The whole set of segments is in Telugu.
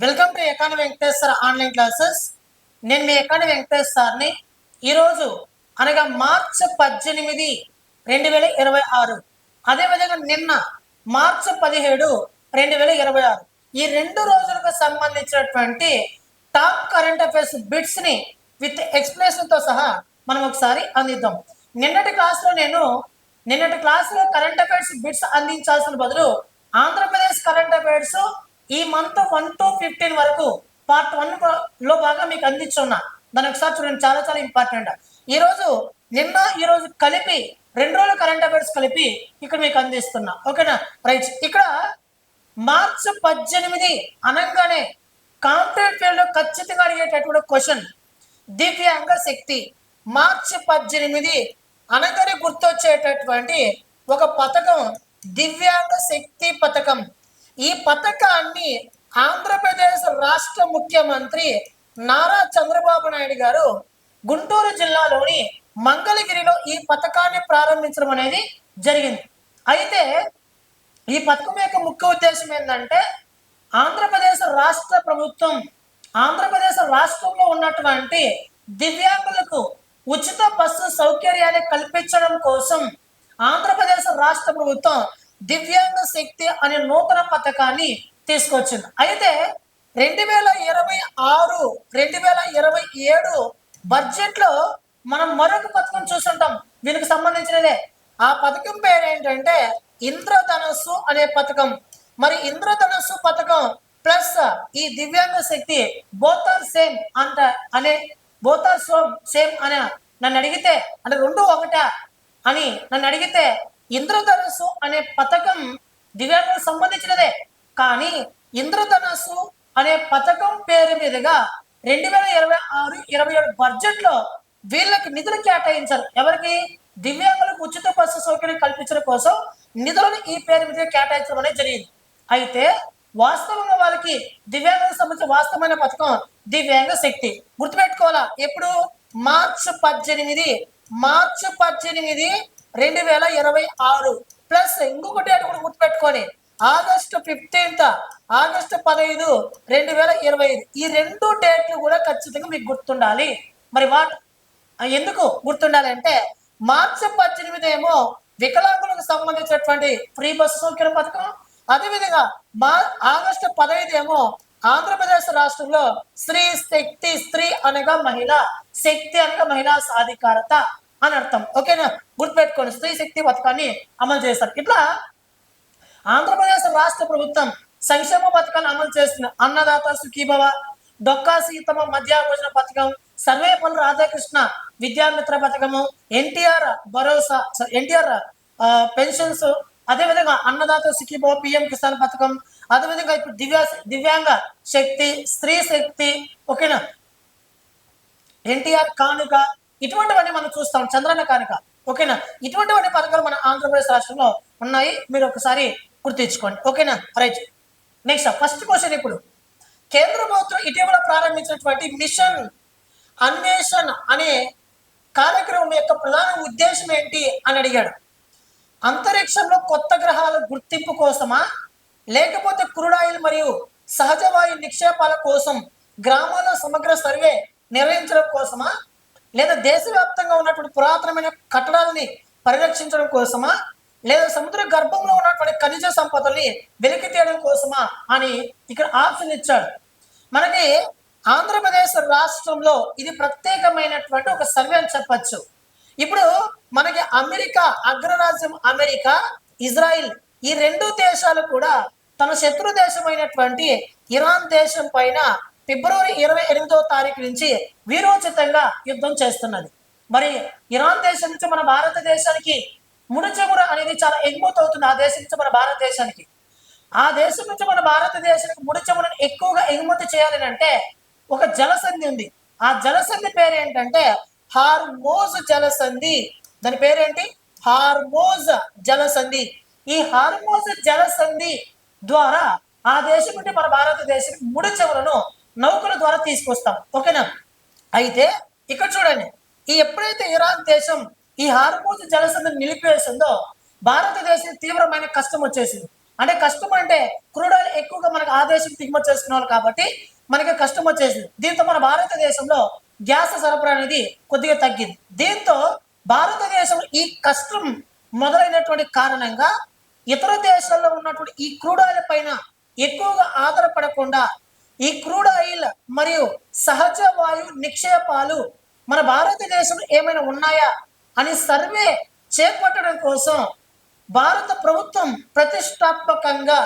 Welcome to economy Venkatesh sir online classes. నేను మీ ఎకానమీ వెంకటేష్ సార్ని. ఈరోజు అనగా మార్చి 18, 2026, అదేవిధంగా నిన్న మార్చి 17, 2026 ఈ 2 రోజులకు సంబంధించినటువంటి టాప్ కరెంట్ అఫైర్స్ బిట్స్ని విత్ ఎక్స్ప్లెనేషన్తో సహా మనం ఒకసారి అందిద్దాం. నిన్నటి క్లాస్లో కరెంట్ అఫైర్స్ బిట్స్ అందించాల్సిన బదులు ఆంధ్రప్రదేశ్ కరెంట్ అఫైర్స్ ఈ మంత్ 1 to 15 వరకు పార్ట్ 1 లో బాగా మీకు అందించున్నా. దాని ఒకసారి చూడండి, చాలా చాలా ఇంపార్టెంట్. ఈరోజు కలిపి 2 రోజుల కరెంట్ అఫైర్స్ కలిపి ఇక్కడ మీకు అందిస్తున్నా. ఓకేనా? రైట్. ఇక్కడ మార్చి 18 అనగానే కాంపిటేటివ్ ఫీల్డ్ లో ఖచ్చితంగా అడిగేటటువంటి క్వశ్చన్ దివ్యాంగ శక్తి. మార్చి 18 అనగానే గుర్తొచ్చేటటువంటి ఒక పథకం దివ్యాంగ శక్తి పథకం. ఈ పథకాన్ని ఆంధ్రప్రదేశ్ రాష్ట్ర ముఖ్యమంత్రి నారా చంద్రబాబు నాయుడు గారు గుంటూరు జిల్లాలోని మంగళగిరిలో ఈ పథకాన్ని ప్రారంభించడం అనేది జరిగింది. అయితే ఈ పథకం యొక్క ముఖ్య ఉద్దేశం ఏంటంటే ఆంధ్రప్రదేశ్ రాష్ట్రంలో ఉన్నటువంటి దివ్యాంగులకు ఉచిత బస్సు సౌకర్యాన్ని కల్పించడం కోసం ఆంధ్రప్రదేశ్ రాష్ట్ర ప్రభుత్వం దివ్యాంగ శక్తి అనే నూతన పథకాన్ని తీసుకొచ్చింది. అయితే 2026, 2027 బడ్జెట్ లో మనం మరొక పథకం చూస్తుంటాం, దీనికి సంబంధించినదే. ఆ పథకం పేరు ఏంటంటే ఇంద్రధనస్సు అనే పథకం. మరి ఇంద్రధనస్సు పథకం ప్లస్ ఈ దివ్యాంగ శక్తి బోత్ ఆర్ సేమ్ అని నన్ను అడిగితే, అంటే రెండు ఒకటా అని నన్ను అడిగితే, ఇంద్రధనస్సు అనే పథకం దివ్యాంగులకు సంబంధించినదే. కానీ ఇంద్రధనస్సు అనే పథకం పేరు మీదుగా 2026-27 బడ్జెట్ లో వీళ్ళకి నిధులు కేటాయించారు. ఎవరికి? దివ్యాంగులకు ఉచిత బస్సు సౌకర్యం కల్పించడం కోసం నిధులను ఈ పేరు మీద కేటాయించడం అనేది జరిగింది. అయితే వాస్తవంగా వాళ్ళకి దివ్యాంగులకు సంబంధించిన వాస్తవమైన పథకం దివ్యాంగ శక్తి. గుర్తుపెట్టుకోవాలా? ఎప్పుడు? మార్చి 18, 2026 ప్లస్ ఇంకొక డేట్ కూడా గుర్తుపెట్టుకొని ఆగస్టు 15, ఆగస్టు 15, 2025 ఈ 2 డేట్లు కూడా ఖచ్చితంగా మీకు గుర్తుండాలి. మరి ఎందుకు గుర్తుండాలి అంటే మార్చి 18 ఏమో వికలాంగులకు సంబంధించినటువంటి ఫ్రీ బస్సు సౌకర్యం పథకం, అదేవిధంగా ఆగస్టు 15 ఏమో ఆంధ్రప్రదేశ్ రాష్ట్రంలో స్త్రీ అనగా మహిళ, శక్తి అనగా మహిళా సాధికారత అని అర్థం. ఓకేనా? గుర్తుపెట్టుకోండి, స్త్రీ శక్తి పథకాన్ని అమలు చేస్తారు. ఇట్లా ఆంధ్రప్రదేశ్ రాష్ట్ర ప్రభుత్వం సంక్షేమ పథకాన్ని అమలు చేస్తుంది. అన్నదాత సుఖీభవ, డొక్కా సీతమ్మ మధ్యాహ్న భోజన పథకం, సర్వేపల్లి రాధాకృష్ణ విద్యామిత్ర పథకము, ఎన్టీఆర్ పెన్షన్స్, అదేవిధంగా అన్నదాత సుఖీభవ, పిఎం కిసాన్ పథకం, అదేవిధంగా ఇప్పుడు దివ్యాంగ శక్తి, స్త్రీ శక్తి, ఓకేనా, ఎన్టీఆర్ కానుక, ఇటువంటివన్నీ మనం చూస్తాం. చంద్రన్న కానుక, ఓకేనా. ఇటువంటివన్నీ పథకాలు మన ఆంధ్రప్రదేశ్ రాష్ట్రంలో ఉన్నాయి. మీరు ఒకసారి గుర్తించుకోండి. ఓకేనా? రైట్. Next first question. ఇప్పుడు కేంద్ర ప్రభుత్వం ఇటీవల ప్రారంభించినటువంటి మిషన్ అన్వేషణ్ అనే కార్యక్రమం యొక్క ప్రధాన ఉద్దేశం ఏంటి అని అడిగాడు. అంతరిక్షంలో కొత్త గ్రహాల గుర్తింపు కోసమా, లేకపోతే క్రూడాయిల్ మరియు సహజ వాయు నిక్షేపాల కోసం గ్రామాల్లో సమగ్ర సర్వే నిర్వహించడం కోసమా, లేదా దేశవ్యాప్తంగా ఉన్నటువంటి పురాతనమైన కట్టడాలని పరిరక్షించడం కోసమా, లేదా సముద్ర గర్భంలో ఉన్నటువంటి ఖనిజ సంపదల్ని వెలికి తీయడం కోసమా అని ఇక్కడ ఆప్షన్ ఇచ్చాడు. మనకి ఆంధ్రప్రదేశ్ రాష్ట్రంలో ఇది ప్రత్యేకమైనటువంటి ఒక సర్వే అని చెప్పచ్చు. ఇప్పుడు మనకి అగ్రరాజ్యం అమెరికా, ఇజ్రాయిల్ ఈ 2 దేశాలు కూడా తన శత్రు దేశమైనటువంటి ఇరాన్ దేశం పైన ఫిబ్రవరి 28వ తారీఖు నుంచి వీరోచితంగా యుద్ధం చేస్తున్నది. మరి ఇరాన్ దేశం నుంచి మన భారతదేశానికి ముడి చమురు అనేది చాలా ఎగుమతి అవుతుంది. ఆ దేశం నుంచి మన భారతదేశానికి ముడి చమురుని ఎక్కువగా ఎగుమతి చేయాలని అంటే ఒక జలసంధి ఉంది. ఆ జలసంధి పేరు ఏంటంటే హార్మోజ్ జలసంధి. దాని పేరేంటి? హార్మోజ్ జలసంధి. ఈ హార్మోజ్ జలసంధి ద్వారా ఆ దేశం నుండి మన భారతదేశానికి ముడి చమురును నౌకల ద్వారా తీసుకొస్తాం. ఓకేనా? అయితే ఇక్కడ చూడండి, ఎప్పుడైతే ఇరాన్ దేశం ఈ హార్మోజ్ జలసంధిని నిలిపివేసిందో భారతదేశం తీవ్రమైన కష్టం వచ్చేసింది. అంటే కష్టం అంటే క్రూడ్ ఆయిల్ ఎక్కువగా మనకు ఆ దేశం దిగుమతి చేసుకున్నారు కాబట్టి మనకి కష్టం వచ్చేసింది. దీంతో మన భారతదేశంలో గ్యాస్ సరఫరా అనేది కొద్దిగా తగ్గింది. దీంతో భారతదేశం ఈ కష్టం మొదలైనటువంటి కారణంగా ఇతర దేశాల్లో ఉన్నటువంటి ఈ క్రూడ్ ఆయిల్ పైన ఎక్కువగా ఆధారపడకుండా ఈ క్రూడ్ ఆయిల్ మరియు సహజ వాయు నిక్షేపాలు మన భారతదేశంలో ఏమైనా ఉన్నాయా అని సర్వే చేపట్టడం కోసం భారత ప్రభుత్వం ప్రతిష్టాత్మకంగా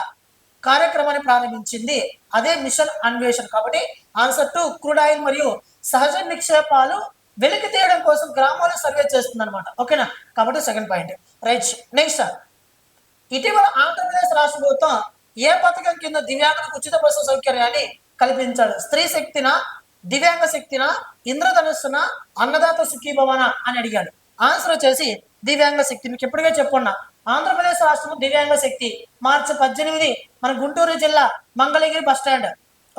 కార్యక్రమాన్ని ప్రారంభించింది. అదే మిషన్ అన్వేషణ. కాబట్టి ఆన్సర్ టు క్రూడ్ ఆయిల్ మరియు సహజ నిక్షేపాలు వెలికి తీయడం కోసం గ్రామాలు సర్వే చేస్తుంది అనమాట. ఓకేనా? కాబట్టి సెకండ్ పాయింట్. రైట్. నెక్స్ట్, ఇటీవల ఆంధ్రప్రదేశ్ రాష్ట్ర ప్రభుత్వం ఏ పథకం కింద దివ్యాంగులకు ఉచిత బస్సు సౌకర్యాన్ని కల్పించాడు? స్త్రీ శక్తిన, దివ్యాంగ శక్తిన, ఇంద్రధనుస్సున, అన్నదాత సుఖీభవన అని అడిగాడు. ఆన్సర్ వచ్చేసి దివ్యాంగ శక్తి. మీకు ఎప్పుడుగా చెప్పున్నా, ఆంధ్రప్రదేశ్ రాష్ట్రం దివ్యాంగ శక్తి మార్చి 18 మన గుంటూరు జిల్లా మంగళగిరి బస్ స్టాండ్.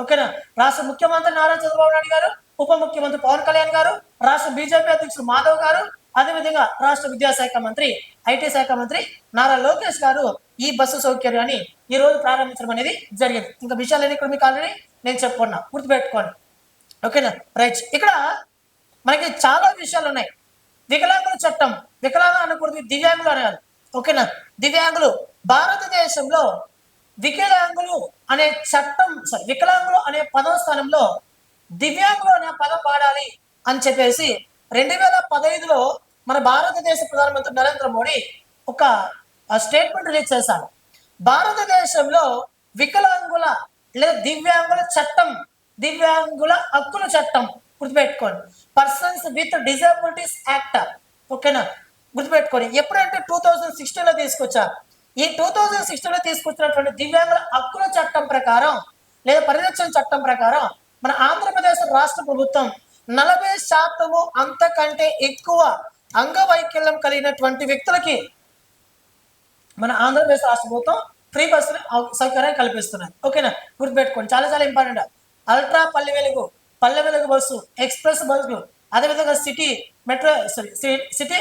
ఓకేనా? రాష్ట్ర ముఖ్యమంత్రి నారా చంద్రబాబు నాయుడు గారు, ఉప ముఖ్యమంత్రి పవన్ కళ్యాణ్ గారు, రాష్ట్ర బీజేపీ అధ్యక్షుడు మాధవ్ గారు, అదేవిధంగా రాష్ట్ర విద్యాశాఖ మంత్రి, ఐటీ శాఖ మంత్రి నారా లోకేష్ గారు ఈ బస్సు సౌకర్యాన్ని ఈ రోజు ప్రారంభించడం అనేది జరిగింది. ఇంకా విషయాలన్నీ ఇక్కడ మీకు ఆల్రెడీ నేను చెప్పుకున్నా, గుర్తుపెట్టుకోండి. ఓకేనా? రైట్. ఇక్కడ మనకి చాలా విషయాలు ఉన్నాయి. వికలాంగుల చట్టం, వికలాంగులు అనకూడదు, దివ్యాంగులు అనాలి. ఓకేనా? దివ్యాంగులు భారతదేశంలో వికలాంగులు అనే చట్టం, వికలాంగులు అనే పదం స్థానంలో దివ్యాంగులు అనే పదం వాడాలి అని చెప్పేసి 2015లో మన భారతదేశ ప్రధానమంత్రి నరేంద్ర మోడీ ఒక స్టేట్మెంట్ రిలీజ్ చేశారు. భారతదేశంలో వికలాంగుల లేదా దివ్యాంగుల చట్టం, దివ్యాంగుల హక్కుల చట్టం, గుర్తుపెట్టుకోండి, పర్సన్స్ విత్ డిజబిలిటీస్ యాక్ట్. ఓకేనా? గుర్తుపెట్టుకోండి. ఎప్పుడంటే 2016లో తీసుకొచ్చారు. ఈ 2016లో తీసుకొచ్చినటువంటి దివ్యాంగుల హక్కుల చట్టం ప్రకారం లేదా పరిరక్షణ చట్టం ప్రకారం మన ఆంధ్రప్రదేశ్ రాష్ట్ర ప్రభుత్వం 40% అంతకంటే ఎక్కువ అంగవైకల్యం కలిగినటువంటి వ్యక్తులకి మన ఆంధ్రప్రదేశ్ రాష్ట్ర ప్రభుత్వం ఫ్రీ బస్సు సౌకర్యాన్ని కల్పిస్తున్నారు. ఓకేనా? గుర్తుపెట్టుకోండి, చాలా చాలా important. Ultra Palle Velugu bus, express bus, అదేవిధంగా సిటీ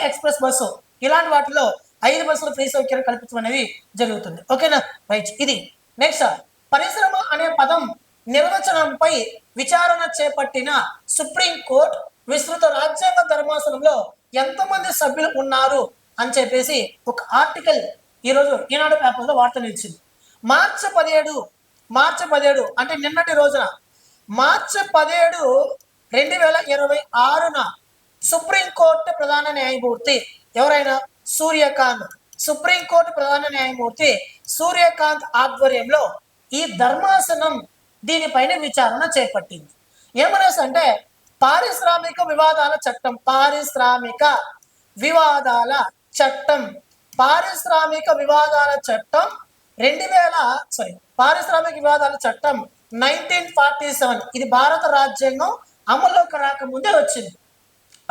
ఎక్స్ప్రెస్ బస్సు, ఇలాంటి వాటిలో 5 బస్సులు ఫ్రీ సౌకర్యం కల్పించడం అనేది జరుగుతుంది. ఓకేనా? రైట్. ఇది నెక్స్ట్, పరిశ్రమ అనే పదం నిర్వచనంపై విచారణ చేపట్టిన సుప్రీంకోర్టు విస్తృత రాజ్యాంగ ధర్మాసనంలో ఎంతమంది సభ్యులు ఉన్నారు అని చెప్పేసి ఒక ఆర్టికల్ ఈరోజు ఈనాడు పేపర్లో వార్త నిలిచింది. మార్చి 17 అంటే నిన్నటి రోజున మార్చి 17, 2026 సుప్రీంకోర్టు ప్రధాన న్యాయమూర్తి ఎవరైనా సుప్రీంకోర్టు ప్రధాన న్యాయమూర్తి సూర్యకాంత్ ఆధ్వర్యంలో ఈ ధర్మాసనం దీనిపైన విచారణ చేపట్టింది. ఏమనేసి అంటే పారిశ్రామిక వివాదాల చట్టం 1947, ఇది భారత రాజ్యాంగం అమల్లోకి రాకముందే వచ్చింది.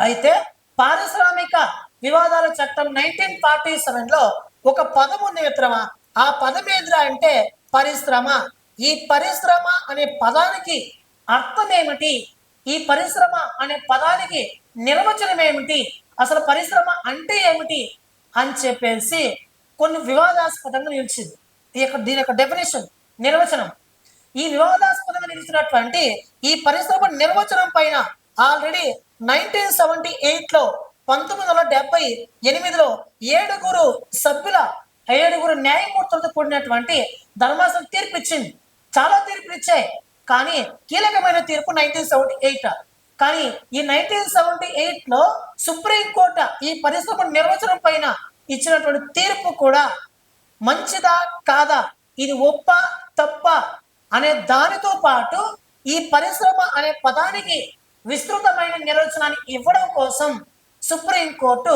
అయితే పారిశ్రామిక వివాదాల చట్టం 1947లో ఒక పదం ఉంది మిత్రమా. ఆ పదం ఏంద్రా అంటే పరిశ్రమ. ఈ పరిశ్రమ అనే పదానికి అర్థం ఏమిటి, ఈ పరిశ్రమ అనే పదానికి నిర్వచనం ఏమిటి, అసలు పరిశ్రమ అంటే ఏమిటి అని చెప్పేసి కొన్ని వివాదాస్పదంగా నిలిచింది. దీని యొక్క డెఫినేషన్, నిర్వచనం. ఈ వివాదాస్పదంగా నిలిచినటువంటి ఈ పరిశ్రమ నిర్వచనం పైన ఆల్రెడీ 1978లో 1978లో 7 న్యాయమూర్తులతో కూడినటువంటి ధర్మాసనం తీర్పు ఇచ్చింది. చాలా తీర్పులు ఇచ్చాయి, కానీ కీలకమైన తీర్పు 1978. కానీ ఈ 1978లో సుప్రీంకోర్టు ఈ పరిశ్రమ నిర్వచనం పైన ఇచ్చినటువంటి తీర్పు కూడా మంచిదా కాదా, ఇది ఒప్ప తప్ప అనే దానితో పాటు ఈ పరిశ్రమ అనే పదానికి విస్తృతమైన నిర్వచనాన్ని ఇవ్వడం కోసం సుప్రీంకోర్టు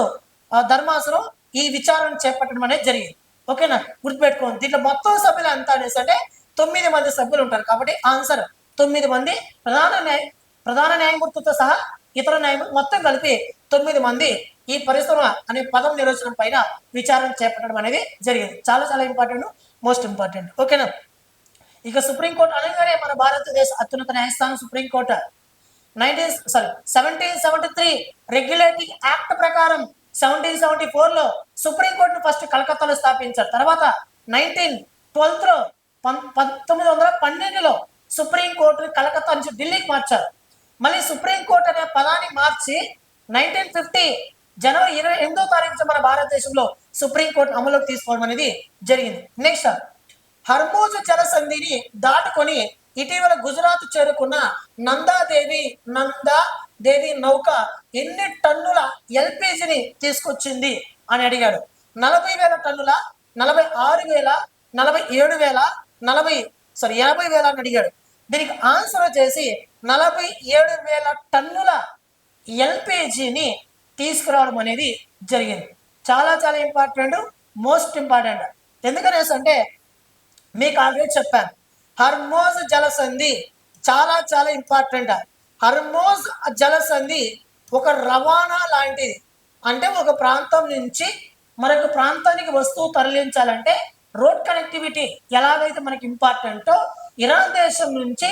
ధర్మాసనం ఈ విచారణ చేపట్టడం అనేది జరిగింది. ఓకేనా? గుర్తుపెట్టుకోండి. దీంట్లో మొత్తం సభ్యులు ఎంత అనేసి అంటే 9 మంది సభ్యులు ఉంటారు. కాబట్టి ఆన్సర్ 9 మంది. ప్రధాన న్యాయమూర్తితో సహా ఇతర న్యాయమూర్తి మొత్తం కలిపి 9 మంది ఈ పరిశ్రమ అనే పదం నిర్వచనం పైన విచారణ చేపట్టడం అనేది జరిగింది. చాలా చాలా ఇంపార్టెంట్, మోస్ట్ ఇంపార్టెంట్. ఓకేనా? ఇక సుప్రీంకోర్టు అనగానే మన భారతదేశ అత్యున్నత న్యాయస్థానం సుప్రీంకోర్టు 1773 రెగ్యులేటింగ్ యాక్ట్ ప్రకారం 1774లో సుప్రీంకోర్టును ఫస్ట్ కలకత్తాలో స్థాపించారు. తర్వాత 12లో 1912లో సుప్రీంకోర్టు కలకత్తా నుంచి ఢిల్లీకి మార్చారు. మళ్ళీ సుప్రీంకోర్టు అనే పదాన్ని మార్చి 1950 జనవరి 28వ మన భారతదేశంలో సుప్రీంకోర్టు అమలులోకి తీసుకోవడం అనేది జరిగింది. నెక్స్ట్, హర్మూజ్ జలసంధిని దాటుకొని ఇటీవల గుజరాత్ చేరుకున్న నందాదేవి నౌక ఎన్ని టన్నుల ఎల్పిజిని తీసుకొచ్చింది అని అడిగాడు. 40,000 టన్నుల, 46,000, 47,000, 80,000 అని అడిగాడు. దీనికి ఆన్సర్ వచ్చేసి 47,000 టన్నుల ఎల్పిజిని తీసుకురావడం అనేది జరిగింది. చాలా చాలా ఇంపార్టెంట్, మోస్ట్ ఇంపార్టెంట్. ఎందుకనేసి అంటే మీకు ఆల్రెడీ చెప్పాను, హర్మోజ్ జలసంధి చాలా చాలా ఇంపార్టెంట్. హర్మోజ్ జలసంధి ఒక రవాణా లాంటిది. అంటే ఒక ప్రాంతం నుంచి మరొక ప్రాంతానికి వస్తువు తరలించాలంటే రోడ్ కనెక్టివిటీ ఎలాగైతే మనకి ఇంపార్టెంటో, ఇరాన్ దేశం నుంచి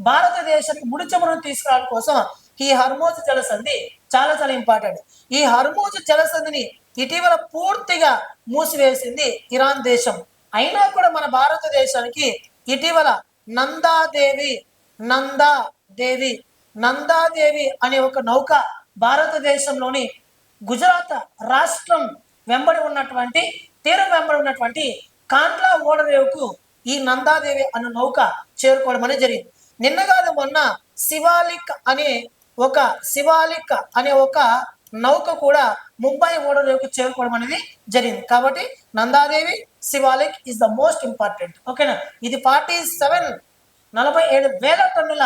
భారతదేశానికి ముడి చమురును తీసుకురావడం కోసం ఈ హర్మోజ్ జలసంధి చాలా చాలా ఇంపార్టెంట్. ఈ హర్మోజ్ జలసంధిని ఇటీవల పూర్తిగా మూసివేసింది ఇరాన్ దేశం. అయినా కూడా మన భారతదేశానికి ఇటీవల నందాదేవి అనే ఒక నౌక భారతదేశంలోని గుజరాత్ రాష్ట్రం వెంబడి ఉన్నటువంటి తీరం వెంబడి ఉన్నటువంటి కాండ్లా ఓడరేవుకు ఈ నందాదేవి అనే నౌక చేరుకోవడం అనేది జరిగింది. నిన్న కాదు మొన్న శివాలిక్ అనే ఒక నౌక కూడా ముంబై ఓడరేవుకు చేరుకోవడం అనేది జరిగింది. కాబట్టి Nanda Devi, Shivalik is the most important. ఓకేనా? ఇది 47,000 టన్నుల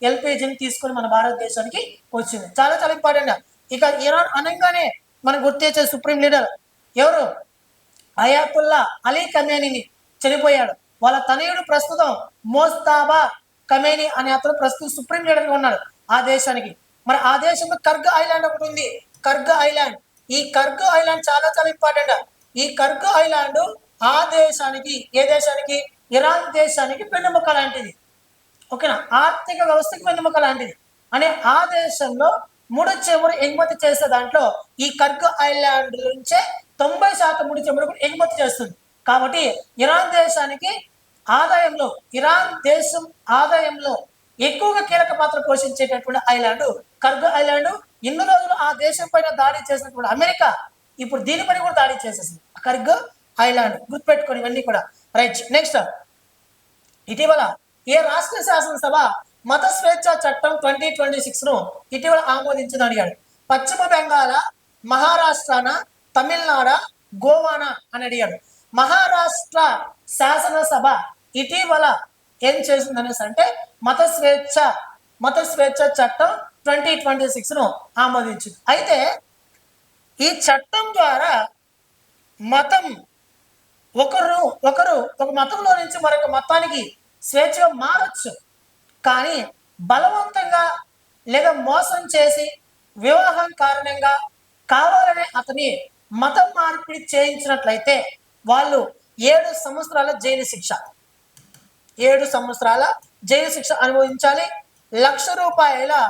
ఎల్పిజిని తీసుకొని మన భారతదేశానికి వచ్చింది. చాలా చాలా ఇంపార్టెంట్. ఇక ఇరాన్ అనగానే మనకు గుర్తొచ్చే సుప్రీం లీడర్ ఎవరు? అయాతుల్లా అలీ ఖమేనీని చనిపోయాడు. వాళ్ళ తనయుడు ప్రస్తుతం మోస్తాబా ఖమేనీ అనే అతను ప్రస్తుతం సుప్రీం లీడర్గా ఉన్నాడు ఆ దేశానికి. మరి ఆ దేశంలో కర్గ్ ఐలాండ్ ఒకటి ఉంది. కర్గ్ ఐలాండ్, ఈ కర్గ్ ఐలాండ్ చాలా చాలా ఇంపార్టెంట్. ఈ కర్గ్ ఐలాండ్ ఆ దేశానికి, ఏ దేశానికి? ఇరాన్ దేశానికి వెన్నెముక లాంటిది. ఓకేనా? ఆర్థిక వ్యవస్థకి వెన్నెముక లాంటిది. అనే ఆ దేశంలో ముడి చమురు ఎగుమతి చేసే దాంట్లో ఈ కర్గ్ ఐలాండ్ నుంచే 90% ముడి చమురు ఎగుమతి చేస్తుంది. కాబట్టి ఇరాన్ దేశానికి ఇరాన్ దేశం ఆదాయంలో ఎక్కువగా కీలక పాత్ర పోషించేటటువంటి ఐలాండ్ కర్గ్ ఐలాండ్. ఇన్ని రోజులు ఆ దేశం పైన దాడి చేసినటువంటి అమెరికా ఇప్పుడు దీనిపైన కూడా దాడి చేసేసింది, కర్గ్ ఐలాండ్. గుర్తుపెట్టుకొని ఇవన్నీ కూడా. రైట్. నెక్స్ట్, ఇటీవల ఏ రాష్ట్ర శాసనసభ మత స్వేచ్ఛ చట్టం 2026ను ఇటీవల ఆమోదించింది అడిగాడు. పశ్చిమ బెంగాల్, మహారాష్ట్రనా, తమిళనాడు, గోవానా అని అడిగాడు. మహారాష్ట్ర శాసనసభ ఇటీవల ఏం చేసిందనేసి అంటే మత స్వేచ్ఛ చట్టం 2026ను ఆమోదించింది. అయితే ఈ చట్టం ద్వారా మతం ఒకరు ఒక మతంలో నుంచి మరొక మతానికి స్వేచ్ఛగా మారచ్చు. కానీ బలవంతంగా లేదా మోసం చేసి వివాహం కారణంగా కావాలనే అతని మతం మార్పిడి చేయించినట్లయితే వాళ్ళు 7 సంవత్సరాల జైలు శిక్ష అనుభవించాలి. ₹1,00,000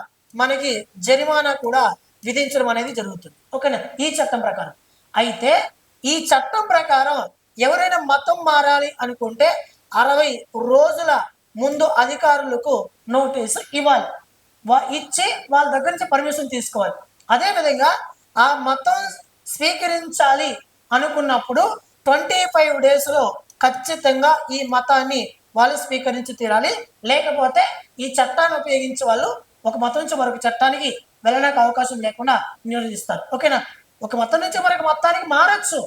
మనకి జరిమానా కూడా విధించడం అనేది జరుగుతుంది. ఓకేనా? ఈ చట్టం ప్రకారం. అయితే ఈ చట్టం ప్రకారం ఎవరైనా మతం మారాలి అనుకుంటే 60 రోజుల ముందు అధికారులకు నోటీసు ఇవ్వాలి. ఇచ్చి వాళ్ళ దగ్గర నుంచి పర్మిషన్ తీసుకోవాలి. అదేవిధంగా ఆ మతం స్వీకరించాలి అనుకున్నప్పుడు 25 డేస్లో ఖచ్చితంగా ఈ మతాన్ని వాళ్ళు స్వీకరించి తీరాలి. లేకపోతే ఈ చట్టాన్ని ఉపయోగించి వాళ్ళు ఒక మతం నుంచి మరొక చట్టానికి వెళ్ళడానికి అవకాశం లేకుండా నిరోధిస్తారు. ఓకేనా? ఒక మతం నుంచి మరొక మతానికి మారచ్చు.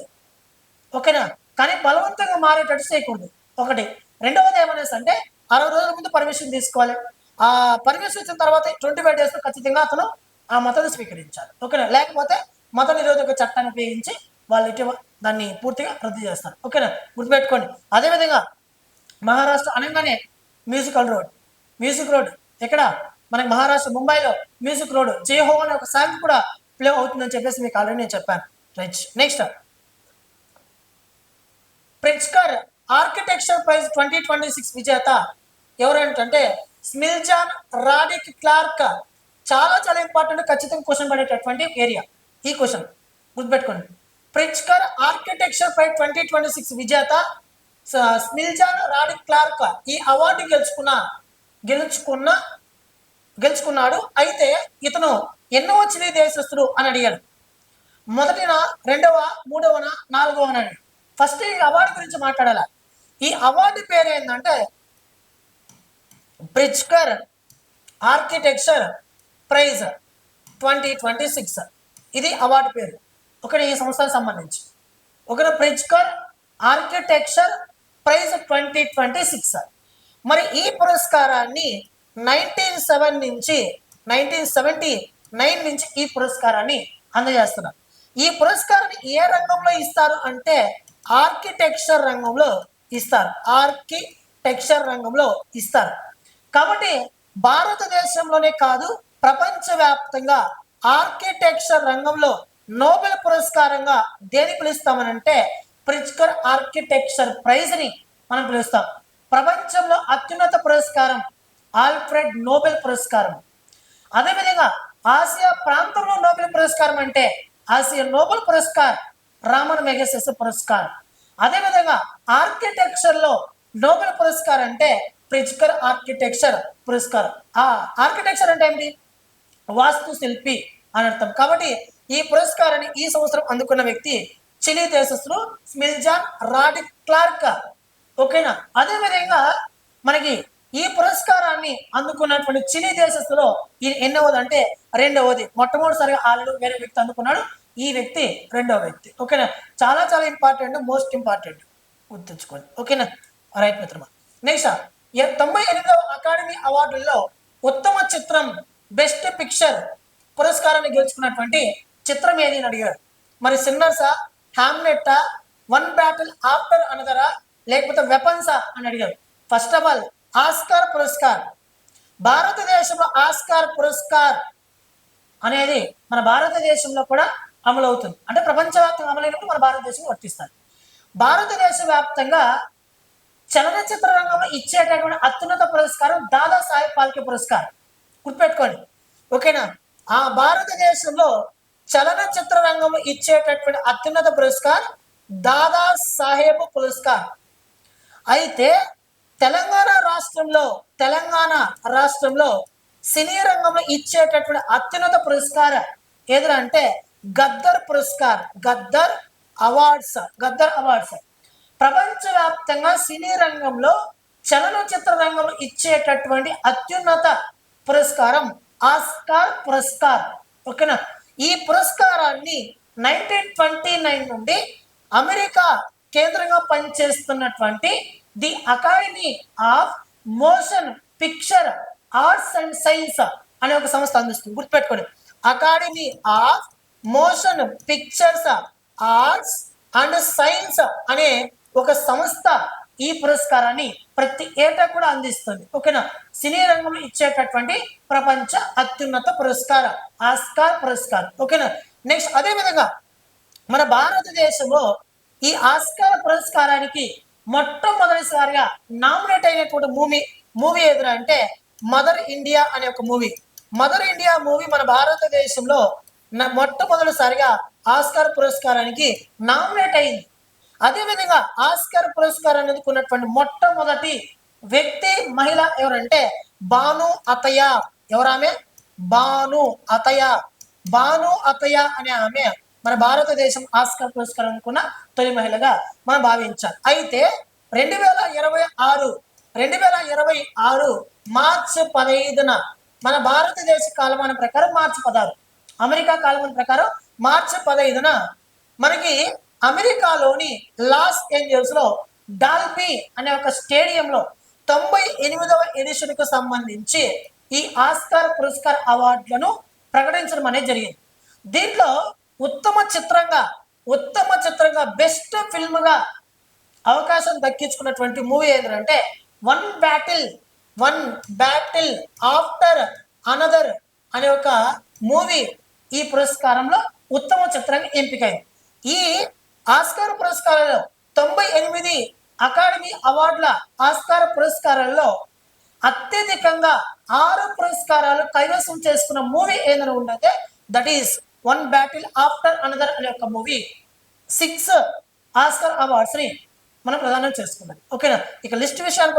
ఓకేనా? కానీ బలవంతంగా మారేటట్టు చేయకూడదు. ఒకటి. రెండవది ఏమనేసి అంటే 60 రోజుల ముందు పర్మిషన్ తీసుకోవాలి. ఆ పర్మిషన్ ఇచ్చిన తర్వాత 25 డేస్లో ఖచ్చితంగా అతను ఆ మతాన్ని స్వీకరించాలి. ఓకేనా? లేకపోతే మత నిరోధక చట్టాన్ని ఉపయోగించి వాళ్ళు దాన్ని పూర్తిగా రద్దు చేస్తారు. ఓకేనా? గుర్తుపెట్టుకోండి. అదేవిధంగా మహారాష్ట్ర అనగానే మ్యూజిక్ రోడ్ ఎక్కడ? మనకి మహారాష్ట్ర ముంబైలో మ్యూజిక్ రోడ్ జై హో అనే ఒక సాంగ్ కూడా ప్లే అవుతుందని చెప్పేసి మీకు ఆల్రెడీ నేను చెప్పాను. రైట్. నెక్స్ట్, ప్రిట్జ్కర్ ఆర్కిటెక్చర్ ప్రైజ్ 2026 విజేత ఎవరంటే స్మిల్జాన్ రాడిక్ క్లార్క్. చాలా చాలా ఇంపార్టెంట్, ఖచ్చితంగా క్వశ్చన్ పడేటటువంటి ఏరియా ఈ క్వశ్చన్. గుర్తుపెట్టుకోండి. ప్రిట్జ్కర్ ఆర్కిటెక్చర్ ప్రైజ్ 2026 విజేత స్మిల్జాన్ రాడి క్లార్క్ ఈ అవార్డు గెలుచుకున్న గెలుచుకున్నాడు. అయితే ఇతను ఎన్నో చిలీ దేశస్తుడు అని అడిగాడు. మొదటిన, రెండవ, మూడవన, నాలుగవ అని అడిగాడు. ఫస్ట్ ఈ అవార్డు గురించి మాట్లాడాల. ఈ అవార్డు పేరు ఏంటంటే ప్రిజ్కర్ ఆర్కిటెక్చర్ ప్రైజ్ 2026. ఇది అవార్డు పేరు. ఒకటి ఈ సంస్థకు సంబంధించి ఒకటి ప్రిజ్కర్ ఆర్కిటెక్చర్ ప్రైజ్ 2026. మరి ఈ పురస్కారాన్ని 1979 నుంచి ఈ పురస్కారాన్ని అందజేస్తున్నారు. ఈ పురస్కారాన్ని ఏ రంగంలో ఇస్తారు అంటే ఆర్కిటెక్చర్ రంగంలో ఇస్తారు. ఆర్కిటెక్చర్ రంగంలో ఇస్తారు. కాబట్టి భారతదేశంలోనే కాదు, ప్రపంచవ్యాప్తంగా ఆర్కిటెక్చర్ రంగంలో నోబెల్ పురస్కారంగా దేని పిలుస్తామనంటే ప్రిజ్కర్ ఆర్కిటెక్చర్ ప్రైజ్ని మనం పిలుస్తాం. ప్రపంచంలో అత్యున్నత పురస్కారం ఆల్ఫ్రెడ్ నోబెల్ పురస్కారం. అదేవిధంగా ఆసియా ప్రాంతంలో నోబెల్ పురస్కారం అంటే ఆసియా నోబెల్ పురస్కార్ రామన్ మెగసెస్ పురస్కారం. అదేవిధంగా ఆర్కిటెక్చర్లో నోబెల్ పురస్కారం అంటే ప్రిజ్కర్ ఆర్కిటెక్చర్ పురస్కారం. ఆ ఆర్కిటెక్చర్ అంటే ఏంటి? వాస్తు శిల్పి అని అర్థం. కాబట్టి ఈ పురస్కారాన్ని ఈ సంవత్సరం అందుకున్న వ్యక్తి చిలీ దేశస్తుడు స్మిల్జాన్ రాడి క్లార్క్. ఓకేనా? అదేవిధంగా మనకి ఈ పురస్కారాన్ని అందుకున్నటువంటి చిలీ దేశస్తులో ఎన్నవది అంటే రెండవది. మొట్టమొదటిసారిగా ఆల్రెడీ వేరే వ్యక్తి అందుకున్నాడు, ఈ వ్యక్తి రెండవ వ్యక్తి. ఓకేనా? చాలా చాలా ఇంపార్టెంట్, మోస్ట్ ఇంపార్టెంట్ గుర్తుంచుకోండి. ఓకేనా? రైట్ మిత్రమా. నెక్స్ట్ 98వ అకాడమీ అవార్డుల్లో ఉత్తమ చిత్రం బెస్ట్ పిక్చర్ పురస్కారాన్ని గెలుచుకున్నటువంటి చిత్రం ఏది అని అడిగారు. మరి సిన్నర్సా, హ్యామ్లెట్టా, వన్ బ్యాటిల్ ఆఫ్టర్ అనదరా, లేకపోతే వెపన్సా అని అడిగారు. ఫస్ట్ ఆఫ్ ఆల్ ఆస్కార్ పురస్కార్. భారతదేశంలో ఆస్కార్ పురస్కార్ అనేది మన భారతదేశంలో కూడా అమలు అవుతుంది. అంటే ప్రపంచవ్యాప్తంగా అమలైనప్పుడు మన భారతదేశంలో వర్తిస్తారు. భారతదేశ వ్యాప్తంగా చలనచిత్ర రంగంలో ఇచ్చేటటువంటి అత్యున్నత పురస్కారం దాదాసాహెబ్ ఫాల్కే పురస్కారం. గుర్తుపెట్టుకోండి. ఓకేనా? ఆ భారతదేశంలో చలనచిత్ర రంగంలో ఇచ్చేటటువంటి అత్యున్నత పురస్కారం దాదా సాహెబ్ పురస్కార్. అయితే తెలంగాణ రాష్ట్రంలో సినీ రంగంలో ఇచ్చేటటువంటి అత్యున్నత పురస్కారం ఏదంటే గద్దర్ పురస్కార్, గద్దర్ అవార్డ్స్. ప్రపంచవ్యాప్తంగా సినీ రంగంలో చలనచిత్ర రంగంలో ఇచ్చేటటువంటి అత్యున్నత పురస్కారం ఆస్కార్ పురస్కార్. ఓకేనా? ఈ పురస్కారాన్ని 1929 నుండి అమెరికా కేంద్రంగా పనిచేస్తున్నటువంటి the academy of motion picture arts and science అనే ఒక సంస్థ అందిస్తుంది. గుర్తుపెట్టుకోండి. Academy of motion pictures arts and science అనే ఒక సంస్థ ఈ పురస్కారాన్ని ప్రతి ఏటా కూడా అందిస్తుంది. ఓకేనా? సినీ రంగంలో ఇచ్చేటటువంటి ప్రపంచ అత్యున్నత పురస్కారం ఆస్కార్ పురస్కారం. ఓకేనా? నెక్స్ట్ అదేవిధంగా మన భారతదేశంలో ఈ ఆస్కార్ పురస్కారానికి మొట్టమొదటిసారిగా నామినేట్ అయినటువంటి మూవీ ఏదైనా అంటే మదర్ ఇండియా అనే ఒక మూవీ. మదర్ ఇండియా మూవీ మన భారతదేశంలో మొట్టమొదటిసారిగా ఆస్కార్ పురస్కారానికి నామినేట్ అయింది. అదేవిధంగా ఆస్కార్ పురస్కారాన్ని అందుకున్నటువంటి మొట్టమొదటి వ్యక్తి మహిళ ఎవరంటే భాను అతయ్య. ఎవరామె? భాను అతయ్య అనే ఆమె మన భారతదేశం ఆస్కార్ పురస్కారం అనుకున్న తొలి మహిళగా మనం భావించాలి. అయితే 2026 మార్చి 15న మన భారతదేశ కాలమానం ప్రకారం మార్చి 16, అమెరికా కాలమానం ప్రకారం మార్చి 15న మనకి అమెరికాలోని లాస్ ఏంజల్స్ లో డాల్బీ అనే ఒక స్టేడియంలో 98వ ఎడిషన్కు సంబంధించి ఈ ఆస్కార్ పురస్కార్ అవార్డులను ప్రకటించడం అనేది జరిగింది. దీంట్లో ఉత్తమ చిత్రంగా బెస్ట్ ఫిల్మ్ గా అవకాశం దక్కించుకున్నటువంటి మూవీ ఏంటంటే వన్ బ్యాటిల్ ఆఫ్టర్ అనదర్ అనే ఒక మూవీ ఈ పురస్కారంలో ఉత్తమ చిత్రంగా ఎంపికైంది. ఈ ఆస్కార్ పురస్కారాల్లో 98 అకాడమీ అవార్డుల ఆస్కార్ పురస్కారాల్లో అత్యధికంగా 6 పురస్కారాలు కైవసం చేసుకున్న మూవీ ఏదైనా ఉందంటే that is one battle after another అనే ఒక మూవీ 6 ఆస్కార్ అవార్డ్స్ ని మనం ప్రధానం చేసుకున్నది. ఓకేనా. ఇక లిస్ట్ విషయానికి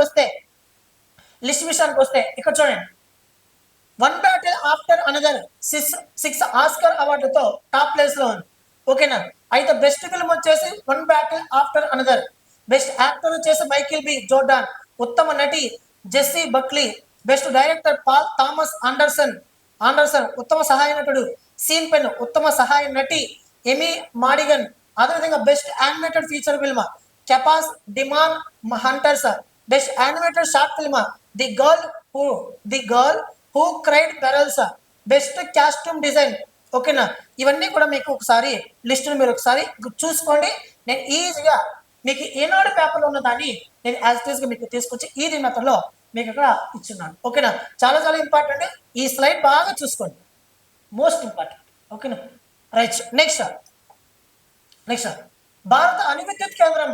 వస్తే ఇక్కడ చూడండి, one battle after another six Oscar అవార్డుతో టాప్ ప్లేస్ లో ఉంది. ఓకేనా. అయితే బెస్ట్ ఫిల్మ్ వచ్చేసి one battle after another, best actor వచ్చేసి మైకిల్ బి జోర్డాన్, ఉత్తమ నటి Jessie Buckley, best director Paul Thomas Anderson, ఉత్తమ సహాయ నటుడు సీన్ పెన్, ఉత్తమ సహాయ నటి ఎమీ మాడిగన్. అదేవిధంగా best animated feature film KPop demon hunters, best animated short film the girl who cried pearls, best costume design. ఓకేనా. ఇవన్నీ కూడా మీకు ఒకసారి లిస్టును మీరు ఒకసారి చూసుకోండి. నేను ఈజీగా మీకు ఏనాడు పేపర్లో ఉన్న దాన్ని నేను యాజ్ ఇట్ ఈస్గా మీకు తీసుకొచ్చి ఈజీ మెథడ్లో మీకు ఇక్కడ ఇచ్చున్నాను. ఓకేనా. చాలా చాలా ఇంపార్టెంట్. ఈ స్లైడ్ బాగా చూసుకోండి, మోస్ట్ ఇంపార్టెంట్. ఓకేనా. రైట్. నెక్స్ట్ భారత అణువిద్యుత్ కేంద్రం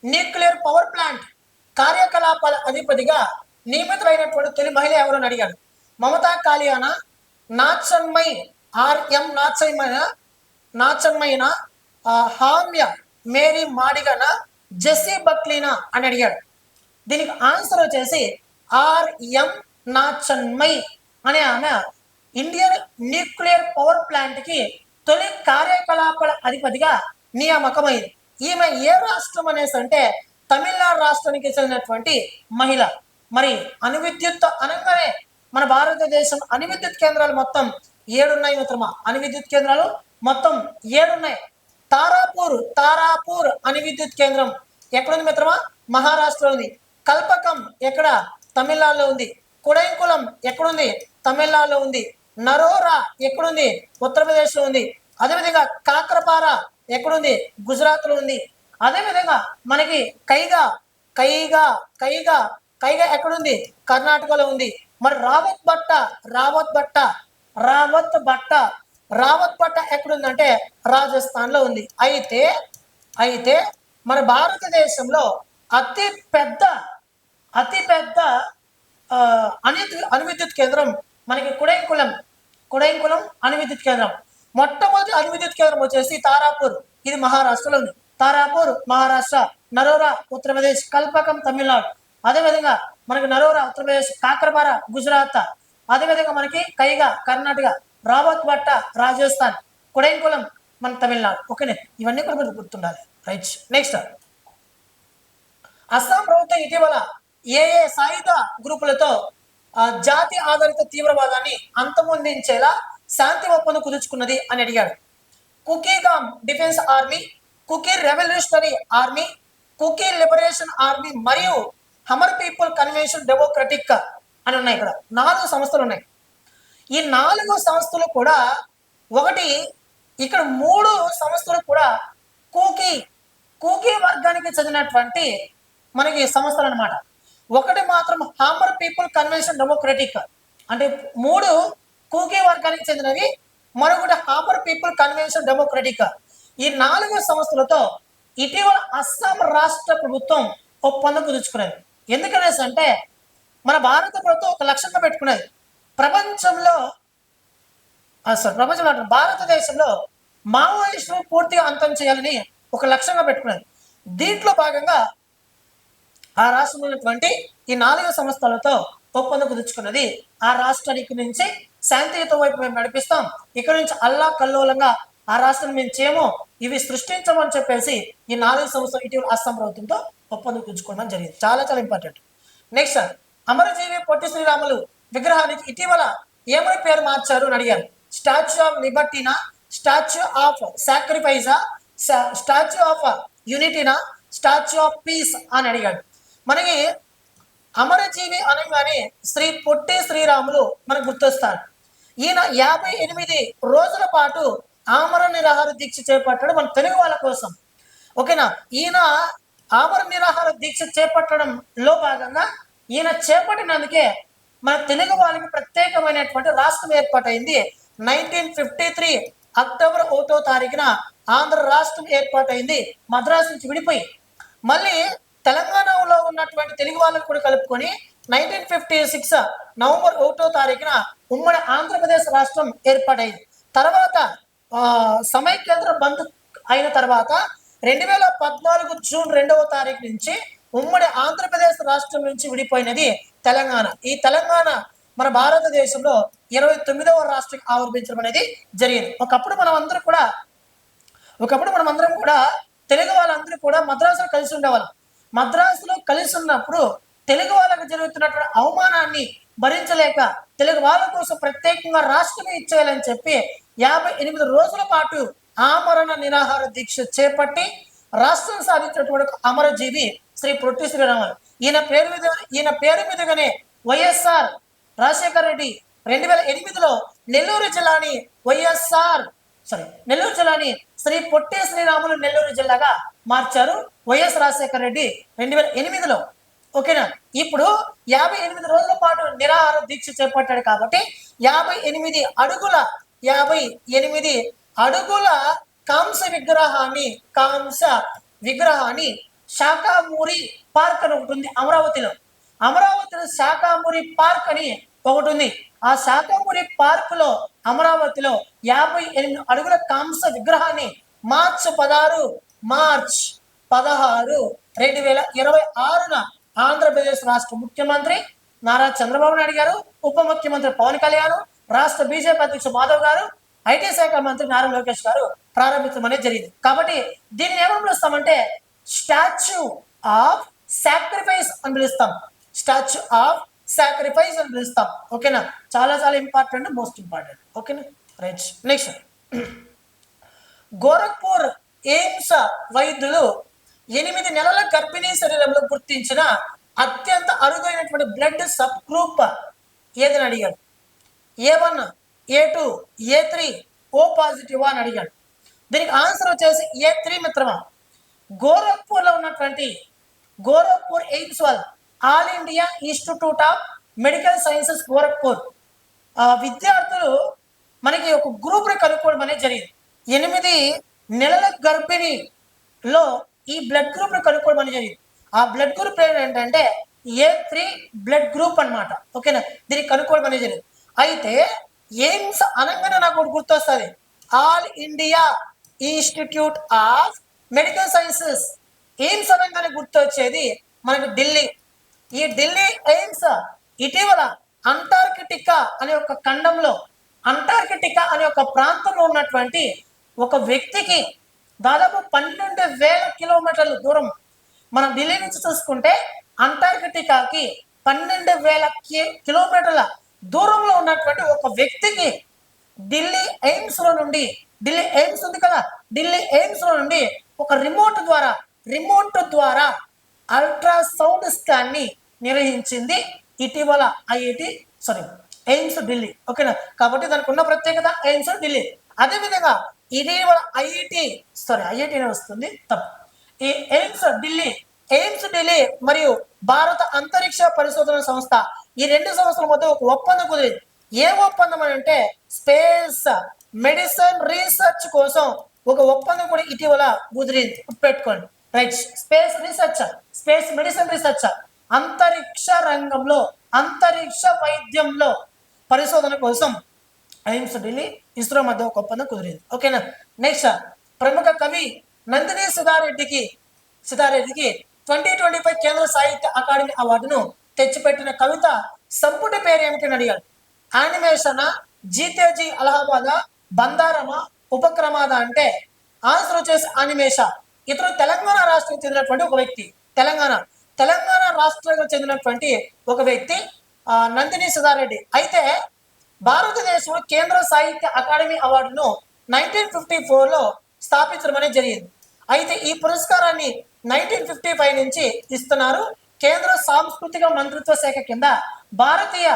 న్యూక్లియర్ పవర్ ప్లాంట్ కార్యకలాపాల అధిపతిగా నియమితులైనటువంటి తొలి మహిళ ఎవరని అడిగాడు. మమతా కాలియానా, నాచన్మయ్ ఆర్ఎం నాచన్మయిన, హామ్య మేరీ మాడిగన, జెస్సీ బక్లీనా అని అడిగాడు. దీనికి ఆన్సర్ వచ్చేసి ఆర్ఎం నాచన్మయ్ అనే ఆమె ఇండియన్ న్యూక్లియర్ పవర్ ప్లాంట్ కి తొలి కార్యకలాపాల అధిపతిగా నియామకమైంది. ఈమె ఏ రాష్ట్రం అనేసి అంటే తమిళనాడు రాష్ట్రానికి చెందినటువంటి మహిళ. మరి అణువిద్యుత్ అనగానే మన భారతదేశం అణువిద్యుత్ కేంద్రాలు మొత్తం 7 ఉన్నాయి మిత్రమా. అణువిద్యుత్ కేంద్రాలు మొత్తం 7 ఉన్నాయి. తారాపూర్ అణువిద్యుత్ కేంద్రం ఎక్కడుంది మిత్రమా? మహారాష్ట్రలో ఉంది. కల్పకం ఎక్కడ? తమిళనాడులో ఉంది. కుడైంకులం ఎక్కడుంది? తమిళనాడులో ఉంది. నరోరా ఎక్కడుంది? ఉత్తరప్రదేశ్లో ఉంది. అదేవిధంగా కాకరపార ఎక్కడుంది? గుజరాత్లో ఉంది. అదేవిధంగా మనకి కైగా ఎక్కడుంది? కర్ణాటకలో ఉంది. మరి రావత్ బట్ట ఎక్కడుందంటే రాజస్థాన్లో ఉంది. అయితే మన భారతదేశంలో అతి పెద్ద అణువిద్యుత్ కేంద్రం మనకి కుడైంకులం అణువిద్యుత్ కేంద్రం. మొట్టమొదటి అణువిద్యుత్ కేంద్రం వచ్చేసి తారాపూర్, ఇది మహారాష్ట్రలో ఉంది. తారాపూర్ మహారాష్ట్ర, నరోరా ఉత్తరప్రదేశ్, కల్పకం తమిళనాడు. అదేవిధంగా మనకి నరోరా ఉత్తరప్రదేశ్, కాకరపార గుజరాత్, అదేవిధంగా మనకి కైగా కర్ణాటక, రావత్ బట్ట రాజస్థాన్, కుడైంకులం మన తమిళనాడు. ఓకేనే. ఇవన్నీ కూడా మీరు గుర్తుండాలి. రైట్. నెక్స్ట్, అస్సాం ప్రభుత్వం ఇటీవల ఏ సాయుధ గ్రూపులతో జాతి ఆధారిత తీవ్రవాదాన్ని అంతమొందించేలా శాంతి ఒప్పందం కుదుర్చుకున్నది అని అడిగాడు. కుకీగామ్ defence army, Kuki revolutionary army, Kuki liberation army మరియు హమర్ పీపుల్ కన్వెన్షన్ డెమోక్రటిక్ అని ఉన్నాయి. ఇక్కడ 4 సంస్థలు ఉన్నాయి. ఈ 4 సంస్థలు కూడా ఇక్కడ 3 సంస్థలు కూడా కూకీ వర్గానికి చెందినటువంటి మనకి సంస్థలు అనమాట. ఒకటి మాత్రం హామర్ పీపుల్ కన్వెన్షన్ డెమోక్రటిక్, అంటే 3 కూకీ వర్గానికి చెందినవి, మరొకటి హామర్ పీపుల్ కన్వెన్షన్ డెమోక్రటిక్. ఈ 4 సంస్థలతో ఇటీవల అస్సాం రాష్ట్ర ప్రభుత్వం ఒప్పందం కుదుర్చుకునేది. ఎందుకనేసి అంటే మన భారత ప్రభుత్వం ఒక లక్ష్యంగా పెట్టుకునేది, భారతదేశంలో మావోయిస్టులు పూర్తిగా అంతం చేయాలని ఒక లక్ష్యంగా పెట్టుకునేది. దీంట్లో భాగంగా ఆ రాష్ట్రంలో ఉన్నటువంటి ఈ 4 సంస్థలతో ఒప్పందం కుదుర్చుకున్నది. ఆ రాష్ట్రానికి నుంచి శాంతియుత వైపు మేము నడిపిస్తాం, ఇక్కడ నుంచి అల్లా కల్లోలంగా ఆ రాష్ట్రం మేము చేయము, ఇవి సృష్టించమని చెప్పేసి ఈ 4 సంస్థలు ఇటీవల అస్సాం ప్రభుత్వంతో ఒప్పందం కుదుర్చుకోవడం జరిగింది. చాలా చాలా ఇంపార్టెంట్. నెక్స్ట్, అమరజీవి పొట్టి శ్రీరాములు విగ్రహానికి ఇటీవల ఏమని పేరు మార్చారు అని అడిగారు. స్టాచ్యూ ఆఫ్ లిబర్టీనా, స్టాచ్యూ ఆఫ్ సాక్రిఫైజా, స్టాచ్యూ ఆఫ్ యూనిటీనా, స్టాచ్యూ ఆఫ్ పీస్ అని అడిగాడు. మనకి అమరజీవి అనగానే శ్రీ పొట్టి శ్రీరాములు మనకు గుర్తొస్తారు. ఈయన 58 రోజుల పాటు ఆమర నిరాహార దీక్ష చేపట్టాడు మన తెలుగు వాళ్ళ కోసం. ఓకేనా. ఈయన ఆమర నిరాహార దీక్ష చేపట్టడంలో భాగంగా ఈయన చేపట్టినందుకే మన తెలుగు వాళ్ళకి ప్రత్యేకమైనటువంటి రాష్ట్రం ఏర్పాటైంది. 1953 అక్టోబర్ 1వ తారీఖున ఆంధ్ర రాష్ట్రం ఏర్పాటైంది, మద్రాసు నుంచి విడిపోయి. మళ్ళీ తెలంగాణలో ఉన్నటువంటి తెలుగు వాళ్ళకు కూడా కలుపుకొని 1956 నవంబర్ 1వ తారీఖున ఉమ్మడి ఆంధ్రప్రదేశ్ రాష్ట్రం ఏర్పాటైంది. తర్వాత సమైక్యాంధ్ర బంద్ అయిన తర్వాత 2014 జూన్ 2వ తారీఖు నుంచి ఉమ్మడి ఆంధ్రప్రదేశ్ రాష్ట్రం నుంచి విడిపోయినది తెలంగాణ. ఈ తెలంగాణ మన భారతదేశంలో 29వ రాష్ట్రం ఆవిర్భించడం అనేది జరిగింది. ఒకప్పుడు మనం అందరం కూడా తెలుగు వాళ్ళందరూ కూడా మద్రాసులో కలిసి ఉండేవాళ్ళం. మద్రాసులో కలిసి ఉన్నప్పుడు తెలుగు వాళ్ళకు జరుగుతున్నటువంటి అవమానాన్ని భరించలేక తెలుగు వాళ్ళ కోసం ప్రత్యేకంగా రాష్ట్రం ఇచ్చేయాలని చెప్పి 58 రోజుల పాటు ఆమరణ నిరాహార దీక్ష చేపట్టి రాష్ట్రం సాధించినటువంటి అమరజీవి శ్రీ పొట్టి శ్రీరాములు. ఈయన పేరు మీదుగానే వైఎస్ఆర్ రాజశేఖర రెడ్డి 2008లో నెల్లూరు జిల్లాని శ్రీ పొట్టి శ్రీరాములు నెల్లూరు జిల్లాగా మార్చారు వైఎస్ రాజశేఖర రెడ్డి 2008లో. ఓకేనా. ఇప్పుడు 58 రోజుల పాటు నిరాహార దీక్ష చేపట్టాడు కాబట్టి 58 అడుగుల కాంస విగ్రహాన్ని శాకామూరి పార్క్ అని ఉంటుంది అమరావతిలో. శాకామూరి పార్క్ అని ఒకటి ఉంది. ఆ శాకామూరి పార్క్ లో అమరావతిలో 58 అడుగుల కాంస విగ్రహాన్ని మార్చి 16, 2026 ఆంధ్రప్రదేశ్ రాష్ట్ర ముఖ్యమంత్రి నారా చంద్రబాబు నాయుడు గారు, ఉప ముఖ్యమంత్రి పవన్ కళ్యాణ్, రాష్ట్ర బీజేపీ అధ్యక్షుడు మాధవ్ గారు, ఐటీ శాఖ మంత్రి నారా లోకేష్ గారు ప్రారంభించడం అనేది జరిగింది. కాబట్టి దీన్ని ఏమని పిలుస్తామంటే స్టాచ్యూ ఆఫ్ సాక్రిఫైస్ అని పిలుస్తాం. ఓకేనా. చాలా ఇంపార్టెంట్, మోస్ట్ ఇంపార్టెంట్. ఓకేనా. రైట్. నెక్స్ట్, గోరఖ్పూర్ ఎయిమ్స్ వైద్యులు 8 నెలల గర్భిణీ శరీరంలో గుర్తించిన అత్యంత అరుదైనటువంటి బ్లడ్ సబ్ గ్రూప్ ఏదని అడిగాడు. A1, A2, A3, O positive అని అడిగాడు. దీనికి ఆన్సర్ వచ్చేసి A3 మిత్రమా. గోరఖ్పూర్లో ఉన్నటువంటి గోరఖ్పూర్ ఎయిమ్స్ వాళ్ళు all India institute of medical sciences Gorakhpur విద్యార్థులు మనకి ఒక గ్రూప్ని కనుక్కోవడం అనేది జరిగింది. 8 నెలల గర్భిణిలో ఈ బ్లడ్ గ్రూప్ని కనుక్కోవడం అనేది జరిగింది. ఆ బ్లడ్ గ్రూప్ ఏంటంటే A3 బ్లడ్ గ్రూప్ అన్నమాట. ఓకేనా. దీనికి కనుక్కోవడం అనేది జరిగింది. అయితే ఎయిమ్స్ అనగానే నాకు ఒకటి గుర్తొస్తుంది, all India institute of medical sciences. AIIMS అనగానే గుర్తొచ్చేది మనకు ఢిల్లీ. ఈ ఢిల్లీ ఎయిమ్స్ ఇటీవల అంటార్కిటికా అనే ఒక ఖండంలో, అంటార్కిటికా అనే ఒక ప్రాంతంలో ఉన్నటువంటి ఒక వ్యక్తికి దాదాపు 12,000 కిలోమీటర్ల దూరం, మనం ఢిల్లీ నుంచి చూసుకుంటే అంటార్కిటికాకి 12,000 కిలోమీటర్ల దూరంలో ఉన్నటువంటి ఒక వ్యక్తికి ఢిల్లీ ఎయిమ్స్ లో నుండి ఒక రిమోట్ ద్వారా అల్ట్రాసౌండ్ స్కాన్ ని నిర్వహించింది ఇటీవల ఎయిమ్స్ ఢిల్లీ. ఓకేనా. కాబట్టి దానికి ఉన్న ప్రత్యేకత ఎయిమ్స్ ఢిల్లీ. అదేవిధంగా ఇటీవల ఐఐటి వస్తుంది తప్పు. ఈ ఎయిమ్స్ ఢిల్లీ మరియు భారత అంతరిక్ష పరిశోధన సంస్థ, ఈ 2 సంస్థల మధ్య ఒక ఒప్పందం కుదిరింది. ఏ ఒప్పందం అని అంటే స్పేస్ మెడిసిన్ రీసెర్చ్ కోసం ఒక ఒప్పందం కూడా ఇటీవల కుదిరింది. పెట్టుకోండి. రైట్. స్పేస్ మెడిసిన్ రీసెర్చ్ అంతరిక్ష రంగంలో, అంతరిక్ష వైద్యంలో పరిశోధన కోసం ఎయిమ్స్ ఢిల్లీ ఇస్రో మధ్య ఒక ఒప్పందం కుదిరింది. ఓకేనా. నెక్స్ట్, ప్రముఖ కవి నందిని సిద్ధారెడ్డికి 2025 కేంద్ర సాహిత్య అకాడమీ అవార్డును తెచ్చిపెట్టిన కవిత సంపుటి పేరు ఏమిటని అడిగాడు. యానిమేషన్, జీతేజీ అలహాబాద్, బందారమా, ఉపక్రమాద అంటే ఆన్సర్ వచ్చేసి అనిమేష. ఇతను తెలంగాణ రాష్ట్రానికి చెందినటువంటి ఒక వ్యక్తి. తెలంగాణ రాష్ట్రానికి చెందినటువంటి ఒక వ్యక్తి నందిని సిద్ధారెడ్డి. అయితే భారతదేశంలో కేంద్ర సాహిత్య అకాడమీ అవార్డును 1954లో స్థాపించడం అనేది జరిగింది. అయితే ఈ పురస్కారాన్ని 1955 నుంచి ఇస్తున్నారు. కేంద్ర సాంస్కృతిక మంత్రిత్వ శాఖ కింద భారతీయ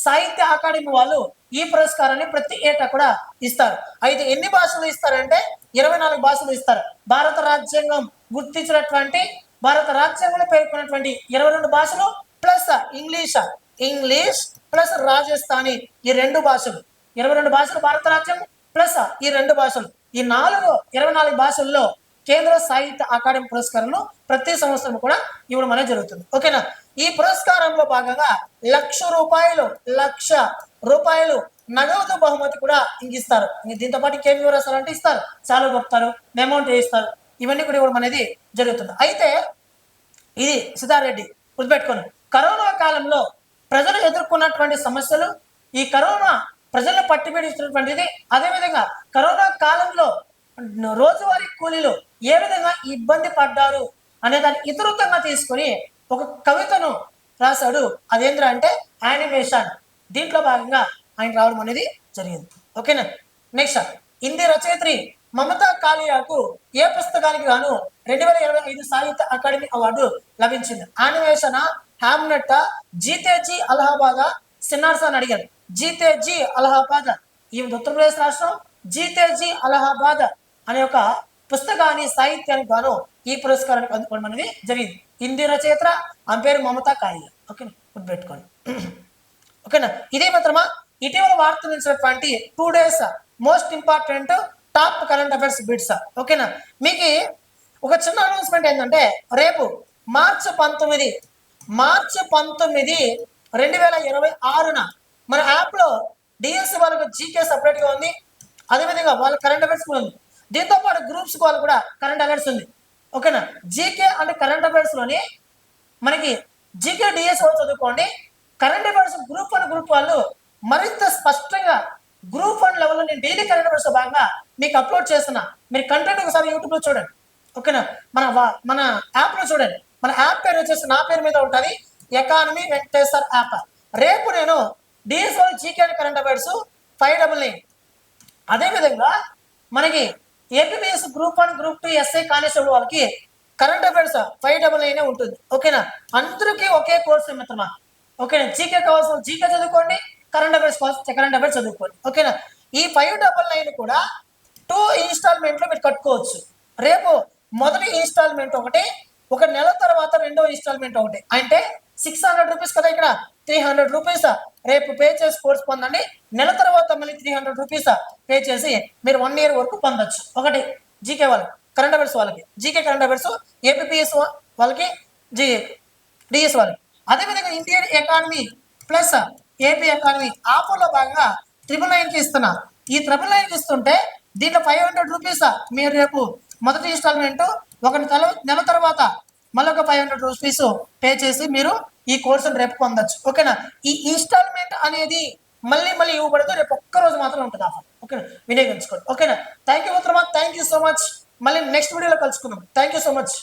సాహిత్య అకాడమీ వాళ్ళు ఈ పురస్కారాన్ని ప్రతి ఏటా కూడా ఇస్తారు. అయితే ఎన్ని భాషలు ఇస్తారంటే 24 భాషలు ఇస్తారు. భారత రాజ్యాంగం గుర్తించినటువంటి, భారత రాజ్యాంగంలో పేర్కొన్నటువంటి 22 భాషలు ప్లస్ ఇంగ్లీష్ ప్లస్ రాజస్థానీ, ఈ 2 భాషలు, 22 భాషలు భారత రాజ్యాంగం ప్లస్ ఈ 2 భాషలు, ఈ 24 భాషల్లో కేంద్ర సాహిత్య అకాడమీ పురస్కారంలో ప్రతి సంవత్సరం కూడా ఇవ్వడం అనేది జరుగుతుంది. ఓకేనా. ఈ పురస్కారంలో భాగంగా ₹1,00,000 నగదు బహుమతి కూడా ఇంక ఇస్తారు. దీంతో పాటు ఇంకేమి వివరాలు అంటే ఇస్తారు, చాలా కొడతారు, అమౌంట్ ఇస్తారు. ఇవన్నీ కూడా ఇవ్వడం అనేది జరుగుతుంది. అయితే ఇది సిద్ధారెడ్డి గుర్తుపెట్టుకోండి. కరోనా కాలంలో ప్రజలు ఎదుర్కొన్నటువంటి సమస్యలు, ఈ కరోనా ప్రజలను పట్టిపెడుతున్నటువంటిది, అదేవిధంగా కరోనా కాలంలో రోజువారీ కూలీలు ఏ విధంగా ఇబ్బంది పడ్డారు అనే దాన్ని ఇతరుతంగా తీసుకొని ఒక కవితను రాశాడు. అదేంద్ర అంటే యానిమేషన్. దీంట్లో భాగంగా ఆయన రావడం అనేది జరిగింది. ఓకేనా. నెక్స్ట్, హిందీ రచయిత్రి మమతా కాలియాకు ఏ పుస్తకానికి గాను 2025 సాహిత్య అకాడమీ అవార్డు లభించింది? యానిమేషన్, హ్యామ్నెట్, జీతేజీ అలహాబాద్, సిన్నార్స్ అని అడిగారు. జీతేజీ అలహాబాద్, ఈ ఉత్తరప్రదేశ్ రాష్ట్రం జీతేజీ అలహాబాద్ అనే ఒక పుస్తకాన్ని సాహిత్యానికి గాను ఈ పురస్కారానికి అందుకోవడం అనేది జరిగింది. హిందీ రచయిత ఆమె పేరు మమతా కాలియా. ఓకేనా, గుర్తుపెట్టుకోండి. ఓకేనా. ఇదే మాత్రమా ఇటీవల వార్తలు నిలిచినటువంటి 2 days most important top current affairs bits. ఓకేనా. మీకు ఒక చిన్న అనౌన్స్మెంట్ ఏంటంటే, రేపు మార్చి 19, 2026 మన యాప్లో డిఎస్సి వాళ్ళకు జీకే సపరేట్గా ఉంది. అదేవిధంగా వాళ్ళ కరెంట్ అఫైర్స్ కూడా ఉంది. దీంతో పాటు గ్రూప్స్ వాళ్ళు కూడా కరెంట్ అఫైర్స్ ఉంది. ఓకేనా. జీకే అంటే కరెంట్ అఫైర్స్లోని మనకి జీకే డిఎస్ వాళ్ళు చదువుకోండి. కరెంట్ అఫైర్స్ గ్రూప్ 1 గ్రూప్ వాళ్ళు మరింత స్పష్టంగా గ్రూప్ 1 లెవెల్లో నేను డైలీ కరెంట్ అఫైర్స్ భాగంగా మీకు అప్లోడ్ చేస్తున్నా. మీరు కంటెంట్ ఒకసారి యూట్యూబ్లో చూడండి. ఓకేనా. మన యాప్లో చూడండి. మన యాప్ పేరు వచ్చేసి నా పేరు మీద ఉంటుంది, ఎకానమీ వెంకటేశ్వర్ యాప్. రేపు నేను డిఎస్ వాళ్ళు జీకే కరెంట్ అఫైర్స్ 599. అదేవిధంగా మనకి APS group 1 group 2 SI constable వాళ్ళకి కరెంట్ అఫైర్స్ 599 ఉంటుంది. ఓకేనా. అందరికీ ఒకే కోర్సు మిత్రమా. ఓకేనా. జీకే కావాల్సిన జీకే చదువుకోండి, కరెంట్ అఫైర్స్ కావాల్సిన కరెంట్ అఫైర్స్ చదువుకోండి. ఓకేనా. ఈ 599 కూడా 2 ఇన్స్టాల్మెంట్లో మీరు కట్టుకోవచ్చు. రేపు మొదటి ఇన్స్టాల్మెంట్ ఒకటి, ఒక నెల తర్వాత రెండో ఇన్స్టాల్మెంట్ ఒకటి, అంటే 600 రూపీస్ కదా, ఇక్కడ 300 రూపీస్ రేపు పే చేసి కోర్స్ పొందండి. నెల తర్వాత మళ్ళీ 300 రూపీస్ పే చేసి మీరు 1 year వరకు పొందొచ్చు. ఒకటి జీకే వాళ్ళకి, కరెంట్ అఫైర్స్ వాళ్ళకి జీకే కరెంట్ అఫైర్స్, ఏపీఎస్ వాళ్ళకి డిఎస్ వాళ్ళకి. అదేవిధంగా Indian economy plus AP economy ఆఫర్లో భాగంగా 999కి ఇస్తున్నా. ఈ 999కి ఇస్తుంటే దీంట్లో 500 రూపీస్ మీరు రేపు మొదటి ఇన్స్టాల్మెంట్, ఒక నెల తర్వాత మళ్ళీ ఒక 500 రూపీస్ పే చేసి మీరు ఈ కోర్సును రేపు పొందొచ్చు. ఓకేనా. ఈ ఇన్స్టాల్మెంట్ అనేది మళ్ళీ ఇవ్వబడదు, రేపు ఒక్కరోజు మాత్రం ఉంటుంది ఆఫర్. ఓకేనా, వినియోగించుకోండి. ఓకేనా. థ్యాంక్ యూ మిత్రమా, థ్యాంక్ యూ సో మచ్. మళ్ళీ నెక్స్ట్ వీడియోలో కలుసుకుందాం. Thank you so much.